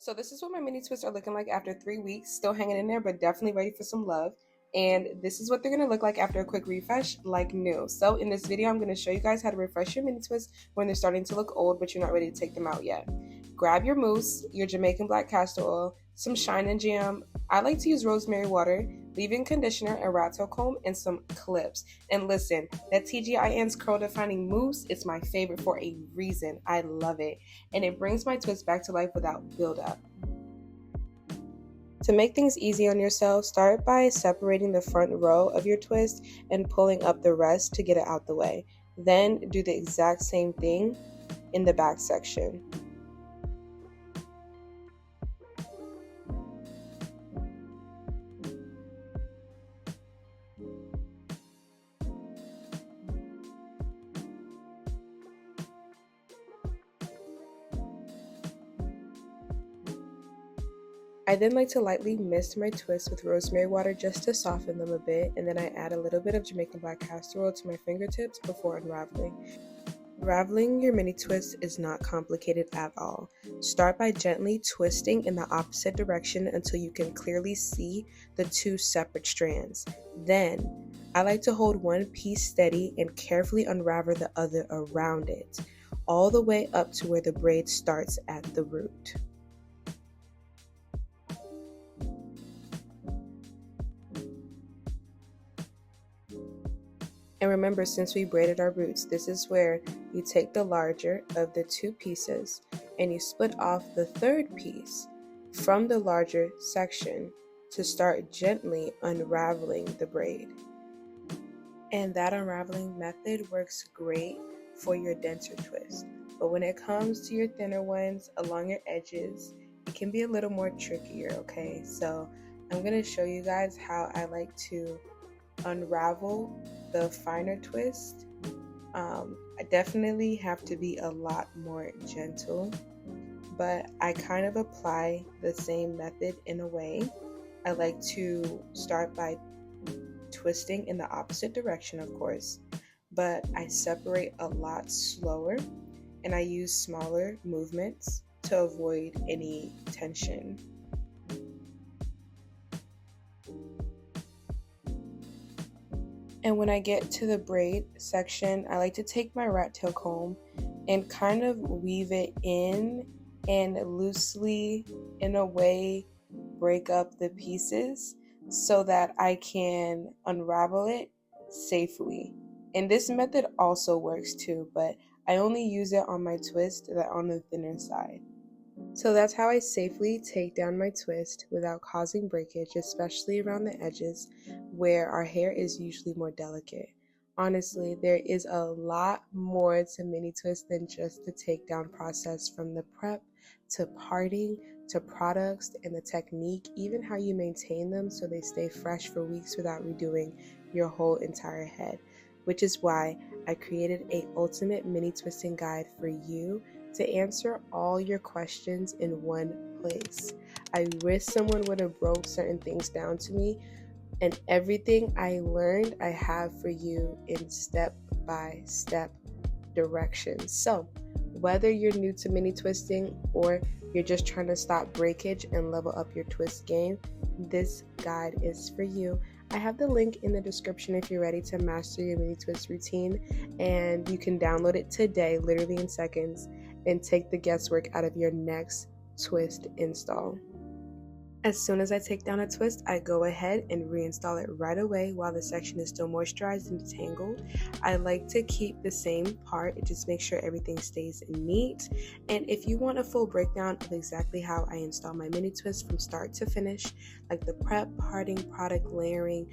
So this is what my mini twists are looking like after 3 weeks. Still hanging in there, but definitely ready for some love. And this is what they're going to look like after a quick refresh, like new. So in this video, I'm going to show you guys how to refresh your mini twists when they're starting to look old, but you're not ready to take them out yet. Grab your mousse, your Jamaican black castor oil, some shine and jam. I like to use rosemary water, leave-in conditioner, a rat tail comb, and some clips. And listen, that TGIN's curl defining mousse is my favorite for a reason. I love it. And it brings my twist back to life without buildup. To make things easy on yourself, start by separating the front row of your twist and pulling up the rest to get it out the way. Then do the exact same thing in the back section. I then like to lightly mist my twists with rosemary water just to soften them a bit, and then I add a little bit of Jamaican black castor oil to my fingertips before unraveling. Unraveling your mini twist is not complicated at all. Start by gently twisting in the opposite direction until you can clearly see the two separate strands. Then, I like to hold one piece steady and carefully unravel the other around it, all the way up to where the braid starts at the root. And remember, since we braided our roots, this is where you take the larger of the two pieces and you split off the third piece from the larger section to start gently unraveling the braid. And that unraveling method works great for your denser twist. But when it comes to your thinner ones along your edges, it can be a little more trickier, okay? So I'm going to show you guys how I like to unravel the finer twist. I definitely have to be a lot more gentle, but I kind of apply the same method in a way. I like to start by twisting in the opposite direction, of course, but I separate a lot slower and I use smaller movements to avoid any tension. And when I get to the braid section, I like to take my rat tail comb and kind of weave it in and loosely, in a way, break up the pieces so that I can unravel it safely. And this method also works too, but I only use it on my twist that on the thinner side. So that's how I safely take down my twist without causing breakage, especially around the edges where our hair is usually more delicate. Honestly, there is a lot more to mini twist than just the takedown process, from the prep to parting to products and the technique, even how you maintain them so they stay fresh for weeks without redoing your whole entire head, which is why I created an ultimate mini twisting guide for you to answer all your questions in one place. I wish someone would have broke certain things down to me, and everything I learned I have for you in step-by-step directions. So whether you're new to mini twisting or you're just trying to stop breakage and level up your twist game, this guide is for you. I have the link in the description if you're ready to master your mini twist routine, and you can download it today, literally in seconds, and take the guesswork out of your next twist install. As soon as I take down a twist, I go ahead and reinstall it right away while the section is still moisturized and detangled. I like to keep the same part, it just makes sure everything stays neat. And if you want a full breakdown of exactly how I install my mini twist from start to finish, like the prep, parting, product layering,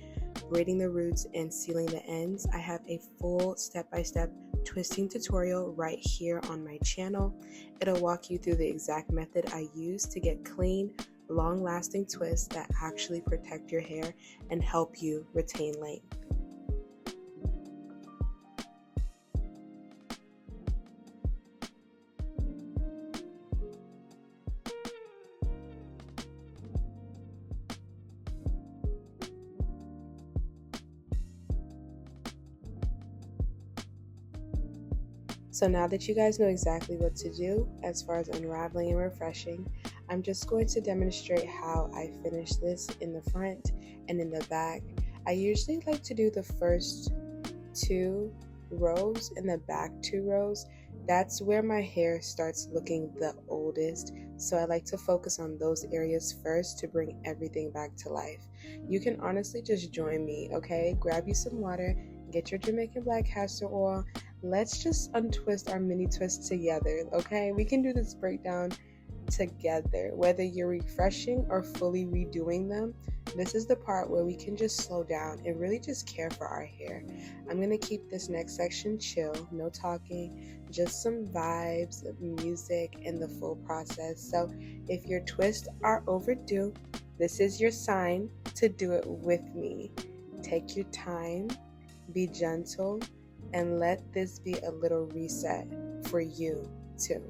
braiding the roots, and sealing the ends, I have a full step-by-step twisting tutorial right here on my channel. It'll walk you through the exact method I use to get clean, long-lasting twists that actually protect your hair and help you retain length. So now that you guys know exactly what to do as far as unraveling and refreshing, I'm just going to demonstrate how I finish this in the front and in the back. I usually like to do the first 2 rows and the back 2 rows. That's where my hair starts looking the oldest, so I like to focus on those areas first to bring everything back to life. You can honestly just join me, okay? Grab you some water, get your Jamaican black castor oil. Let's just untwist our mini twist together, okay? We can do this breakdown together, whether you're refreshing or fully redoing them. This is the part where we can just slow down and really just care for our hair. I'm going to keep this next section chill, no talking, just some vibes, music, and the full process. So if your twists are overdue, this is your sign to do it with me. Take your time, be gentle, and let this be a little reset for you too.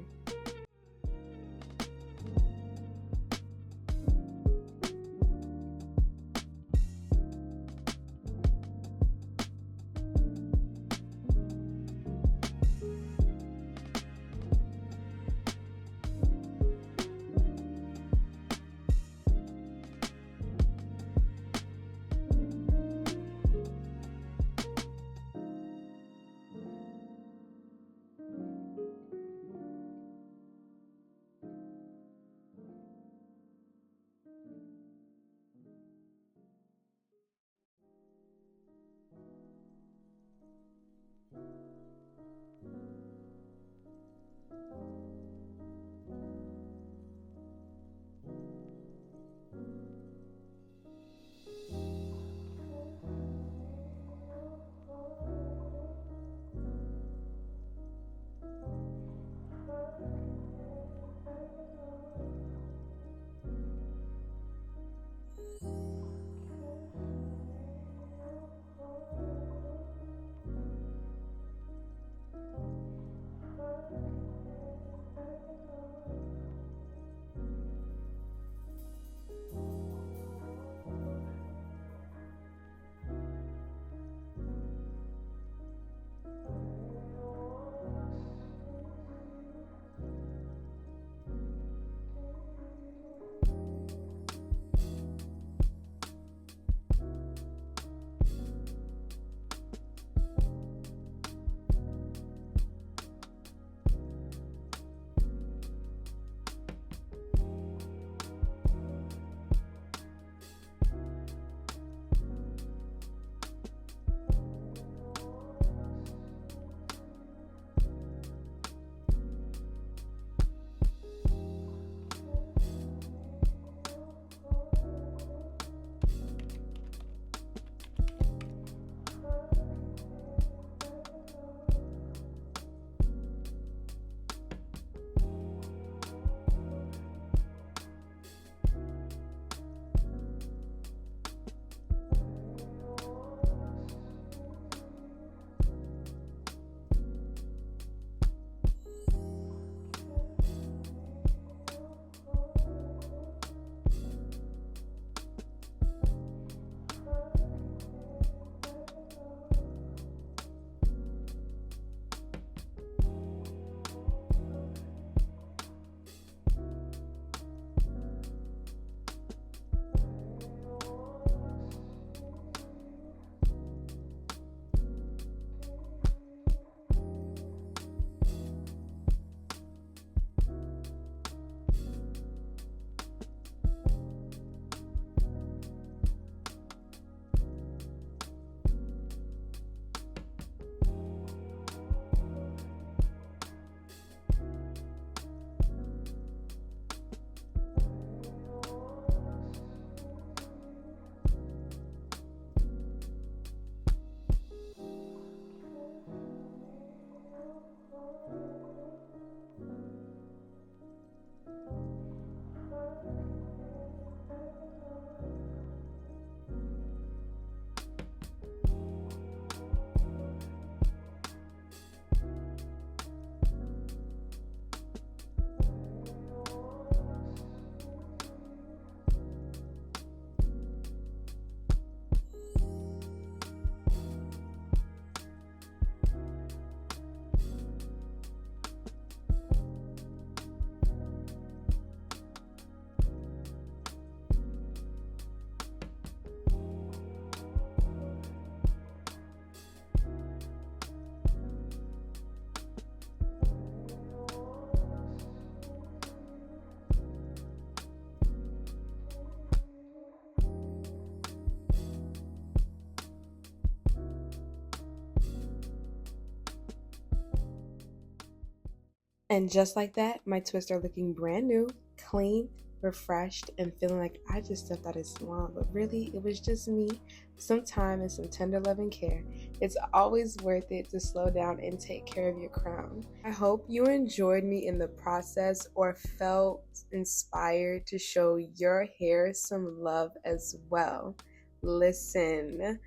And just like that, my twists are looking brand new, clean, refreshed, and feeling like I just stepped out of salon. But really, it was just me, some time, and some tender love and care. It's always worth it to slow down and take care of your crown. I hope you enjoyed me in the process or felt inspired to show your hair some love as well. Listen,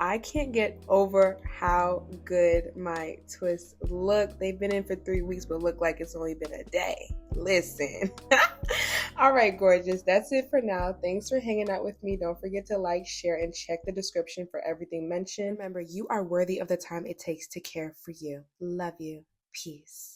I can't get over how good my twists look. They've been in for 3 weeks, but look like it's only been a day. Listen. All right, gorgeous. That's it for now. Thanks for hanging out with me. Don't forget to like, share, and check the description for everything mentioned. Remember, you are worthy of the time it takes to care for you. Love you. Peace.